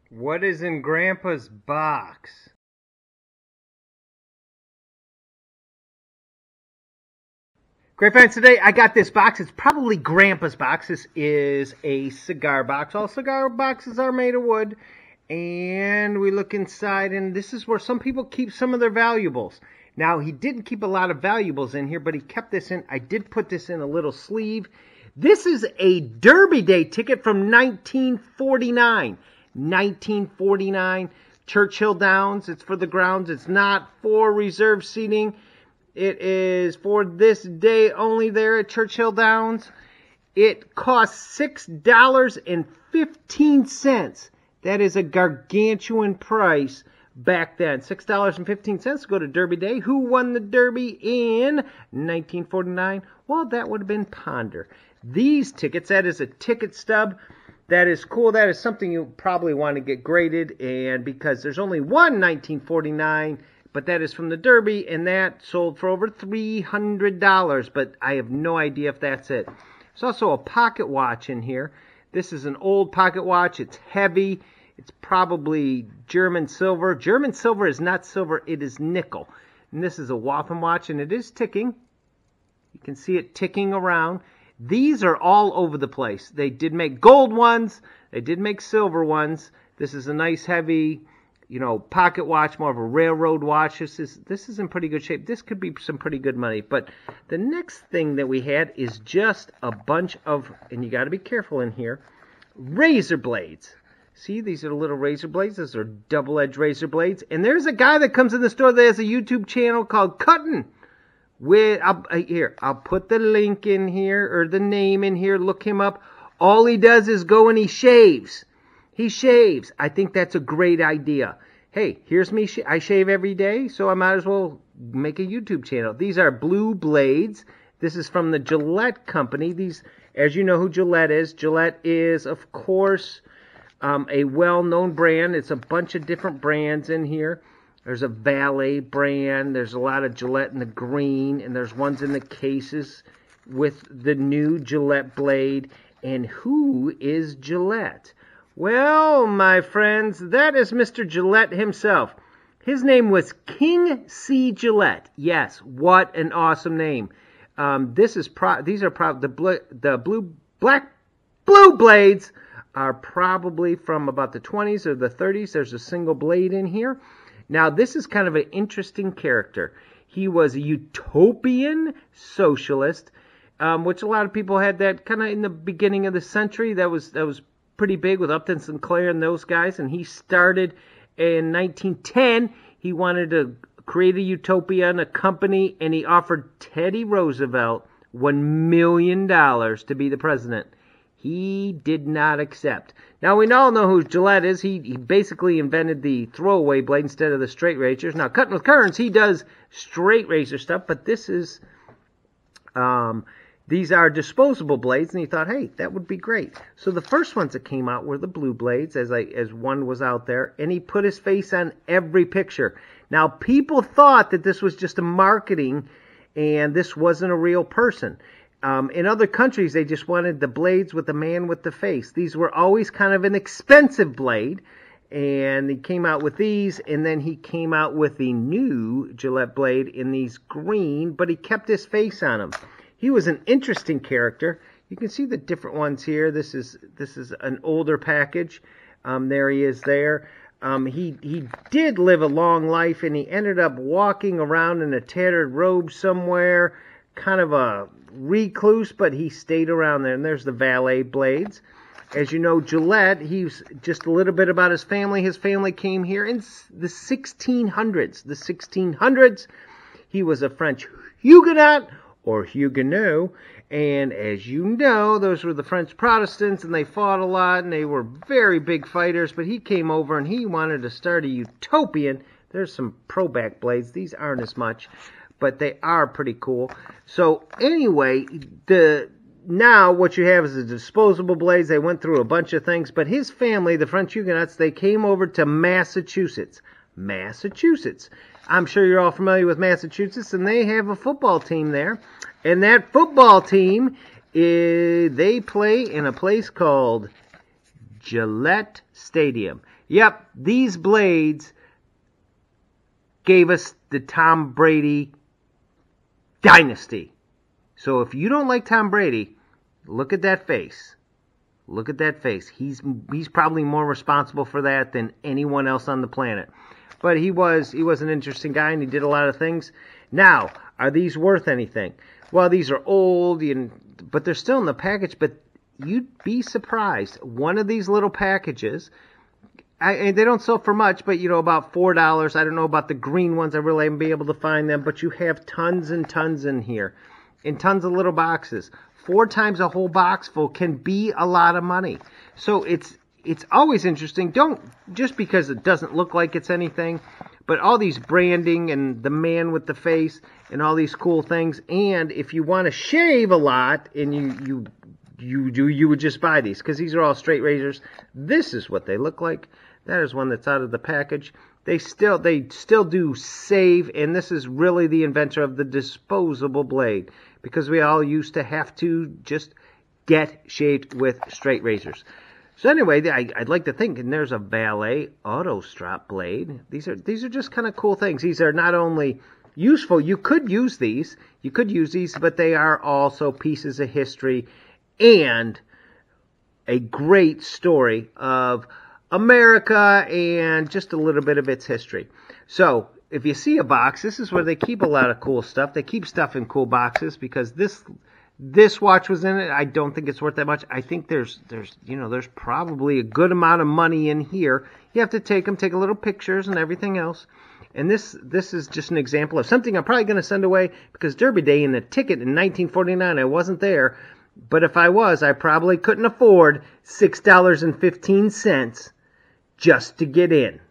What is in Grandpa's box? Great fans, today I got this box. It's probably Grandpa's box. This is a cigar box. All cigar boxes are made of wood. And we look inside, and this is where some people keep some of their valuables. Now, he didn't keep a lot of valuables in here, but he kept this in. I did put this in a little sleeve. This is a Derby Day ticket from 1949. 1949, Churchill Downs. It's for the grounds. It's not for reserved seating. It is for this day only there at Churchill Downs. It costs $6.15. That is a gargantuan price back then. $6.15 to go to Derby Day. Who won the Derby in 1949? Well, that would have been Ponder. These tickets, that is a ticket stub. That is cool. That is something you probably want to get graded. And because there's only one 1949, but that is from the Derby, and that sold for over $300. But I have no idea if that's it. There's also a pocket watch in here. This is an old pocket watch. It's heavy. It's probably German silver. German silver is not silver. It is nickel. And this is a Waffle Watch, and it is ticking. You can see it ticking around. These are all over the place. They did make gold ones. They did make silver ones. This is a nice heavy, pocket watch, more of a railroad watch. This is in pretty good shape. This could be some pretty good money. But the next thing that we had is just a bunch of, and you got to be careful in here, razor blades. See, these are little razor blades. Those are double-edged razor blades. And there's a guy that comes in the store that has a YouTube channel called Cuttin'. I'll put the link in here, or the name in here. Look him up. All he does is go and he shaves. He shaves. I think that's a great idea. Hey, here's me. I shave every day, so I might as well make a YouTube channel. These are blue blades. This is from the Gillette company. These, as you know who Gillette is. Gillette is, of course, a well-known brand. It's a bunch of different brands in here. There's a Valet brand. There's a lot of Gillette in the green, and there's ones in the cases with the new Gillette blade. And who is Gillette? Well, my friends, that is Mr. Gillette himself. His name was King C. Gillette. Yes, what an awesome name. These are the blue blades are probably from about the 20s or the 30s. There's a single blade in here. Now, this is kind of an interesting character. He was a utopian socialist, which a lot of people had that kind of in the beginning of the century. That was pretty big with Upton Sinclair and those guys. And he started in 1910. He wanted to create a utopia and a company, and he offered Teddy Roosevelt $1 million to be the president. He did not accept. Now, we all know who Gillette is. He basically invented the throwaway blade instead of the straight razors. Now, Cutting with Currents, he does straight razor stuff, but this is, these are disposable blades, and he thought, hey, that would be great. So the first ones that came out were the blue blades, as one was out there, and he put his face on every picture. Now, people thought that this was just a marketing, and this wasn't a real person. In other countries, they just wanted the blades with the man with the face. These were always kind of an expensive blade, and he came out with these, and then he came out with the new Gillette blade in these green, but he kept his face on them. He was an interesting character. You can see the different ones here. This is an older package. There he is there. He did live a long life, and he ended up walking around in a tattered robe somewhere, kind of a recluse, but he stayed around there. And there's the Valet blades. As you know, Gillette, he's just a little bit about his family. His family came here in the 1600s. The 1600s, he was a French Huguenot, or Huguenot, and as you know, those were the French Protestants, and they fought a lot, and they were very big fighters, but he came over, and he wanted to start a utopian. There's some pro-back blades. These aren't as much, but they are pretty cool. So anyway, now what you have is the disposable blades. They went through a bunch of things, but his family, the French Huguenots, they came over to Massachusetts. I'm sure you're all familiar with Massachusetts, and they have a football team there. And that football team, they play in a place called Gillette Stadium. Yep, these blades gave us the Tom Brady dynasty. So if you don't like Tom Brady, look at that face. Look at that face. He's probably more responsible for that than anyone else on the planet. But he was an interesting guy, and he did a lot of things. Now, are these worth anything? Well, these are old, but they're still in the package. But you'd be surprised. One of these little packages, and they don't sell for much, but about $4. I don't know about the green ones. I really haven't been able to find them. But you have tons and tons in here, in tons of little boxes. 4 times a whole box full can be a lot of money. So it's always interesting. Don't, just because it doesn't look like it's anything, but all these branding and the man with the face and all these cool things. And if you want to shave a lot, and you would just buy these, because these are all straight razors. This is what they look like. That is one that's out of the package. They still do save, and this is really the inventor of the disposable blade, because we all used to have to just get shaved with straight razors. So anyway, I'd like to think, and there's a Valet auto strap blade. These are just kind of cool things. These are not only useful, you could use these, but they are also pieces of history and a great story of America and just a little bit of its history. So if you see a box, this is where they keep a lot of cool stuff. They keep stuff in cool boxes, because this watch was in it. I don't think it's worth that much. I think there's probably a good amount of money in here. You have to take a little pictures and everything else. And this is just an example of something I'm probably going to send away, because Derby Day and the ticket in 1949, I wasn't there. But if I was, I probably couldn't afford $6.15 just to get in.